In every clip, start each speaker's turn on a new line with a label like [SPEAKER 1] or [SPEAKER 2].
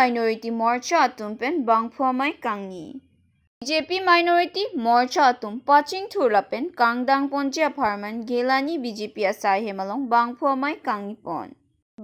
[SPEAKER 1] minority Morcha atum pen Bangphu amei kangni. BJP minority Morcha atum paching thurlapen kangdang ponje apartment gelani BJP asai hemalong Bangphu amei kangni pon.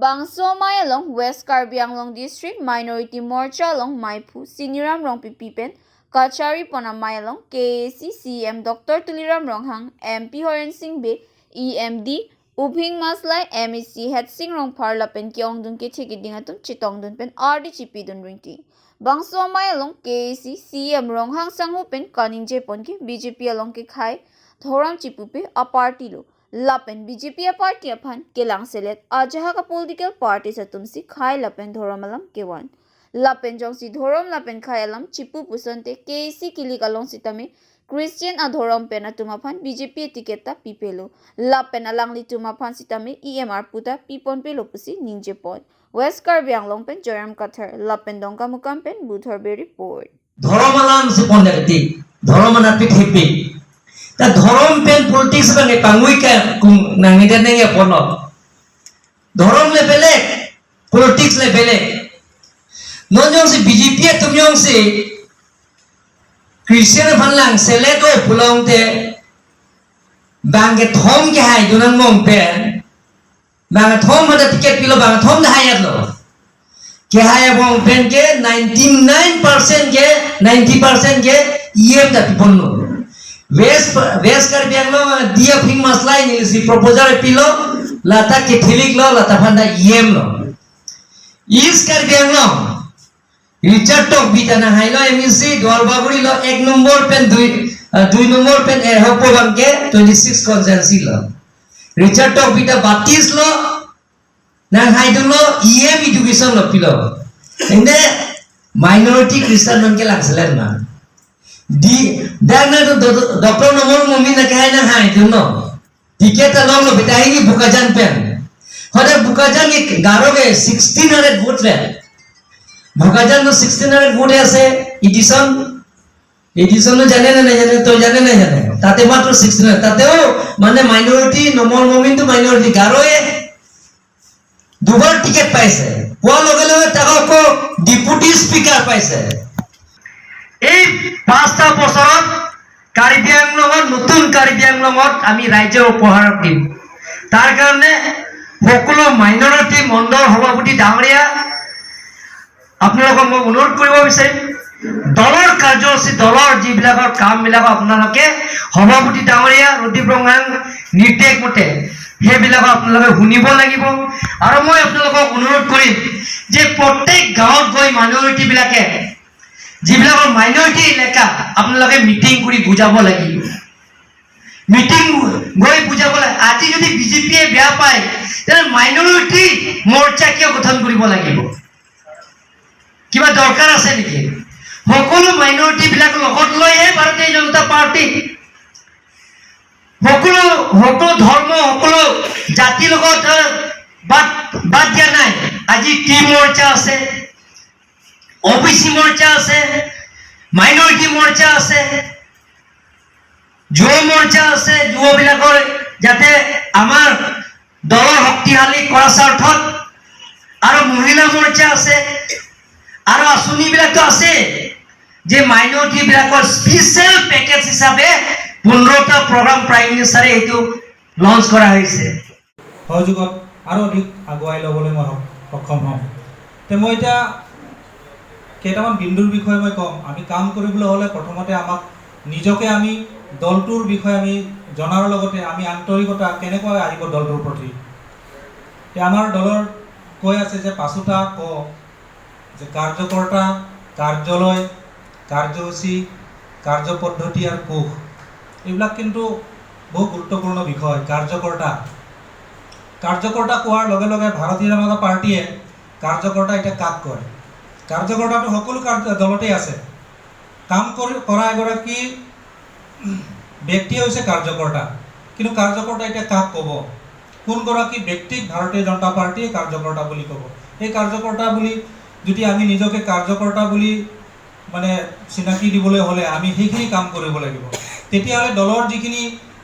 [SPEAKER 1] Bangso amei along West Karbi Anglong district minority Morcha along Maipu Siniram rong pipi pen Kachari pona mailong KAC CM Dr. Tuliram Ronghang MP Horen Singh Be EMD Ubhing Maslai MEC Het Sing Rong Parla pen Kyong Dun ke Chikiding atum Chitong Dun pen RD Chipi Dun Ringti Bangso mailong KAC CM Ronghang Sanghu pen Kaning Je pon ke BJP along ke khai Thoram Chipu pe a party lo Lapen BJP a party aphan Kelang Selet Ajaha ka political parties atum si khai lapen Thoramalam K1 Lapen jong si Thorom lapen khayalam Chipu pusante KC kilik along sitame Christian adhorom pen atumaphan BJP tiketa pipelo Lapen alang litumaphan sitame EMR puta pipon pe lopusi ninje pon West Karbi Anglong pen Joram Kathar Lapen dongka mukam pen Buthor Be report
[SPEAKER 2] Thorom alam si pon dagti Thorom anapit hipi ta Thorom pen politics ba ne pangui ka kung nangide nenge pono Thorom le belek politics le belek nonjong si BJP tumyong si Christian phanlang seleko pulong te bangke thom ke hai dunang mong pen bang thom ada tiket pilo bang thom da hayat lo ke hai mong pen ke 99% ke 90% ke EM da pipon lo west Karbi Anglong dia phing maslai ni si proposal pilo lata ke thilik lo lata phanda EM lo east Karbi Anglong Richard Tok bitana hailo MEC Dwalbaguri lo 1 number pen 2 number pen erhopo bangke 26 consensus lo Richard Tok bita 32 lo nang haidun lo EM education lo pilo inde minority Christian bangke langselen ma di dana to Dr. Nomor Mumi na kahay nang haidun lo tiket along lo bita hini bukajan pen hoda bukajan ki garo ke 1600 vote le Bhukajan to 1600 vote আছে edition জানে না জানে তো জানে না জানে তাতে মাত্র 1600 তাতেও মানে মাইনরিটি নমল মোমিনটো মাইনরিটি গারোয়ে দুবার টিকেট পাইছে কোয়া লগে লগে তাকো ডেপুটি স্পিকার পাইছে এই পাঁচটা বছৰত কাৰ্বি আংলঙত নতুন কাৰ্বি আংলঙত আমি ৰাজ্য উপহাৰ দিম তাৰ কাৰণে সকলো মাইনৰিটি মণ্ডল সভাপতি ডাঙৰীয়া আপোনালোকক মই অনুৰোধ কৰিব বিচাৰিম দলৰ কাৰ্যসূচী দলৰ যিবিলাকৰ কামবিলাক আপোনালোকে সভাপতি ডাঙৰীয়া ৰুদ্ৰদীপ ৰঙাং নিৰ্দেশ মতে সেইবিলাক আপোনালোকে শুনিব লাগিব আৰু মই আপোনালোকক অনুৰোধ কৰিম যে প্ৰত্যেক গাঁৱত গৈ মাইনৰিটি বিলাকে যিবিলাকৰ মাইনৰিটি এলেকা আপোনালোকে মিটিং কৰি বুজাব লাগিব মিটিং গৈ বুজাব লাগে আজি যদি বিজেপিয়ে বেয়া পায় তেনে মাইনৰিটি মৰ্চা কিয় গঠন কৰিব লাগিব কিবা দৰকাৰ আছে নেকি সকলো মাইনৰিটি বিলাক লগত লৈহে ভাৰতীয় জনতা পাৰ্টি সকলো ধৰ্ম সকলো জাতি লগত বাদ দিয়া নাই আজি টি মৰ্চা আছে OBC মৰ্চা আছে মাইনৰিটি মৰ্চা আছে যুৱ মৰ্চা আছে যুৱবিলাকৰ যাতে আমাৰ দলৰ শক্তিশালী কৰা স্বাৰ্থত আৰু মহিলা মৰ্চা আছে আৰু আঁচনি বিলাকতো আছে যে মাইনৰিটি বিলাকৰ স্পেশাল পেকেজ হিচাপে 15টা প্ৰগ্ৰাম প্ৰাইম মিনিষ্টাৰে এইটো লঞ্চ কৰা হৈছে
[SPEAKER 3] সহযোগত আৰু অধিক আগুৱাই ল'বলৈ মই সক্ষম হ'ম তে মই এতিয়া কেইটামান বিন্দুৰ বিষয়ে মই কম আমি কাম কৰিবলৈ হ'লে প্ৰথমতে আমাক নিজকে আমি দলটোৰ বিষয়ে আমি জনাৰ লগতে আমি আন্তৰিকতা কেনেকৈ আহিব দলটোৰ প্ৰতি আমাৰ দলৰ কৈ আছে যে পাঁচোটা ক যে কাৰ্যকৰ্তা কাৰ্যালয় কাৰ্যসূচী কাৰ্যপদ্ধতি আৰু কোষ এইবিলাক কিন্তু বহু গুৰুত্বপূৰ্ণ বিষয় কাৰ্যকৰ্তা কোৱাৰ লগে লগে ভাৰতীয় জনতা পাৰ্টিয়ে কাৰ্যকৰ্তা এতিয়া কাক কয় কাৰ্যকৰ্তাটো সকলো দলতে আছে কাম কৰা এগৰাকী ব্যক্তি হৈছে কাৰ্যকৰ্তা কিন্তু কাৰ্যকৰ্তা এতিয়া কাক ক'ব কোনগৰাকী ব্যক্তিক ভাৰতীয় জনতা পাৰ্টিয়ে কাৰ্যকৰ্তা বুলি ক'ব এই কাৰ্যকৰ্তা বুলি যদি আমি নিজকে কাৰ্যকৰ্তা বুলি মানে চিনাকি দিবলৈ হ'লে আমি সেইখিনি কাম কৰিব লাগিব তেতিয়াহ'লে দলৰ যিখিনি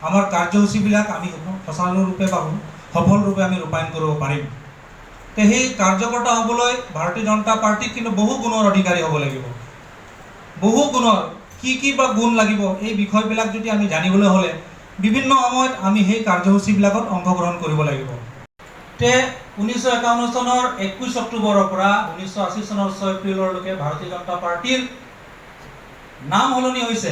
[SPEAKER 3] আমাৰ কাৰ্যসূচীবিলাক আমি সফলৰূপে আমি ৰূপায়ণ কৰিব পাৰিম তে সেই কাৰ্যকৰ্তা হ'বলৈ ভাৰতীয় জনতা পাৰ্টিত কিন্তু বহু গুণৰ অধিকাৰী হ'ব লাগিব। বহু গুণৰ কি বা গুণ লাগিব এই বিষয়বিলাক যদি আমি জানিবলৈ হ'লে বিভিন্ন সময়ত আমি সেই কাৰ্যসূচীবিলাকত অংশগ্ৰহণ কৰিব লাগিব। তে 1951 চনৰ 21 অক্টোবৰৰ পৰা 1980 চনৰ 6 এপ্ৰিললৈকে ভাৰতীয় জনতা পাৰ্টিৰ নাম সলনি হৈছে।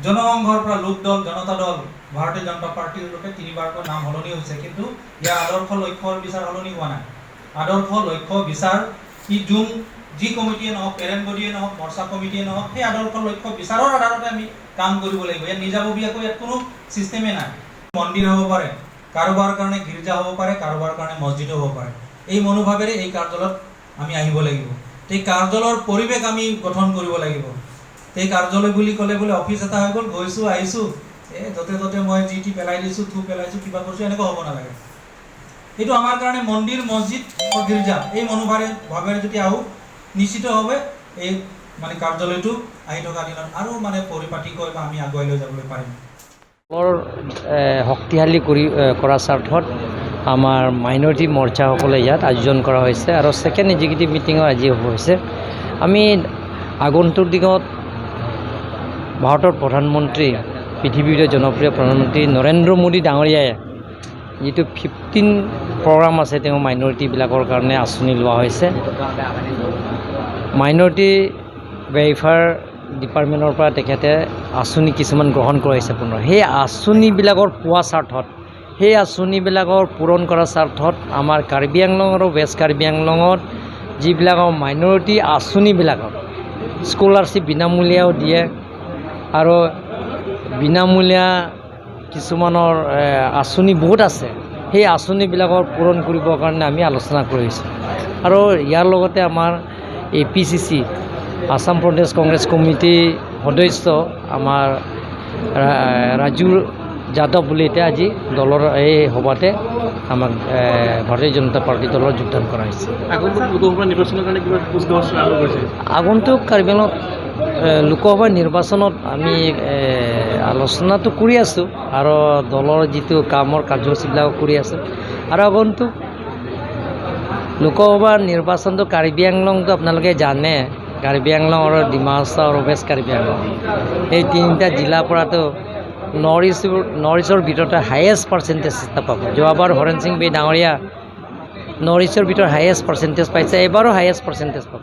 [SPEAKER 3] জনসংঘৰ পৰা লোকদল, জনতা দল, ভাৰতীয় জনতা পাৰ্টিলৈকে 3বাৰকৈ নাম সলনি হৈছে, কিন্তু ইয়াৰ আদৰ্শ লক্ষ্যৰ বিচাৰ সলনি হোৱা নাই। আদৰ্শ লক্ষ্য বিচাৰ যি কমিটিয়ে নহওক, পেৰেণ্ট বডিয়ে নহওক, মৰ্চা কমিটিয়ে নহওক, সেই আদৰ্শ লক্ষ্য বিচাৰৰ আধাৰতে আমি কাম কৰিব লাগিব। ইয়াত নিজাববীয়াকৈ ইয়াত কোনো ছিষ্টেমে নাই। মন্দিৰ হ'ব পাৰে, কাৰোবাৰ কাৰণে গীৰ্জা হ'ব পাৰে, কাৰোবাৰ কাৰণে মছজিদ হ'ব পাৰে। এই মনোভাৱেৰে এই কাৰ্যালয়ত আমি আহিব লাগিব। এই কাৰ্যালয়ৰ পৰিৱেশ আমি গঠন কৰিব লাগিব। এই কাৰ্যালয় বুলি ক'লে বোলে অফিচ এটা হৈ গ'ল, গৈছোঁ আহিছোঁ, য'তে ত'তে মই যি পেলাই দিছোঁ, থু পেলাইছোঁ, কিবা কৰিছোঁ, এনেকুৱা হ'ব নালাগে। এইটো আমাৰ কাৰণে মন্দিৰ, মছজিদ, গীৰ্জা এই মনোভাৱেৰে যদি আহোঁ, নিশ্চিতভাৱে এই মানে কাৰ্যালয়টো আহি থকা দিনত আৰু মানে পৰিপাটিকৈ বা আমি আগুৱাই লৈ যাবলৈ পাৰিম।
[SPEAKER 4] শক্তিশালী কৰাৰ স্বাৰ্থত আমাৰ মাইনৰিটি মৰ্চাসকলে ইয়াত আয়োজন কৰা হৈছে আৰু ছেকেণ্ড এক্সিকিউটিভ মিটিঙো আজি হৈছে। আমি আগন্তুক দিনত ভাৰতৰ প্ৰধানমন্ত্ৰী, পৃথিৱীৰ জনপ্ৰিয় প্ৰধানমন্ত্ৰী নৰেন্দ্ৰ মোদী ডাঙৰীয়াই যিটো 15 প্ৰগ্ৰাম আছে তেওঁ মাইনৰিটিবিলাকৰ কাৰণে আঁচনি লোৱা হৈছে। মাইনৰিটি ৱেলফেয়াৰ ডিপাৰ্টমেণ্টৰ পৰা তেখেতে আঁচনি কিছুমান গ্ৰহণ কৰাইছে পুনৰ। সেই আঁচনিবিলাকৰ পোৱা স্বাৰ্থত, সেই আঁচনিবিলাকৰ পূৰণ কৰাৰ স্বাৰ্থত আমাৰ কাৰ্বি আংলং আৰু ৱেষ্ট কাৰ্বি আংলঙত যিবিলাক মাইনৰিটি আঁচনিবিলাকত স্কলাৰশ্বিপ বিনামূলীয়াও দিয়ে আৰু বিনামূলীয়া কিছুমানৰ আঁচনি বহুত আছে। সেই আঁচনিবিলাকৰ পূৰণ কৰিবৰ কাৰণে আমি আলোচনা কৰিছোঁ আৰু ইয়াৰ লগতে আমাৰ APCC আসাম প্ৰদেশ কংগ্ৰেছ কমিটিৰ সদস্য আমাৰ ৰাজু যাদৱ বুলি এতিয়া আজি দলৰ এই সভাতে আমাক ভাৰতীয় জনতা পাৰ্টি দলৰ যোগদান কৰা হৈছে। আগন্তুক কাৰ্বি আংলং লোকসভা নিৰ্বাচনত আমি আলোচনাটো কৰি আছোঁ আৰু দলৰ যিটো কামৰ কাৰ্যসূচীবিলাক কৰি আছোঁ আৰু আগন্তুক লোকসভা নিৰ্বাচনটো কাৰ্বি আংলংটো আপোনালোকে জানে, কাৰ্বি আংলং আৰু ডিমা হাছাও আৰু ৱেষ্ট কাৰ্বি আংলং এই তিনিটা জিলাৰ পৰাতো নৰ্থ ইষ্টৰ ভিতৰতে হায়েষ্ট পাৰ্চেণ্টেজ এটা পাব। যোৱাবাৰ হৰেণ সিং বে ডাঙৰীয়া নৰ্থ ইষ্টৰ ভিতৰত হায়েষ্ট পাৰ্চেণ্টেজ পাইছে, এইবাৰো হায়েষ্ট পাৰ্চেণ্টেজ পাব।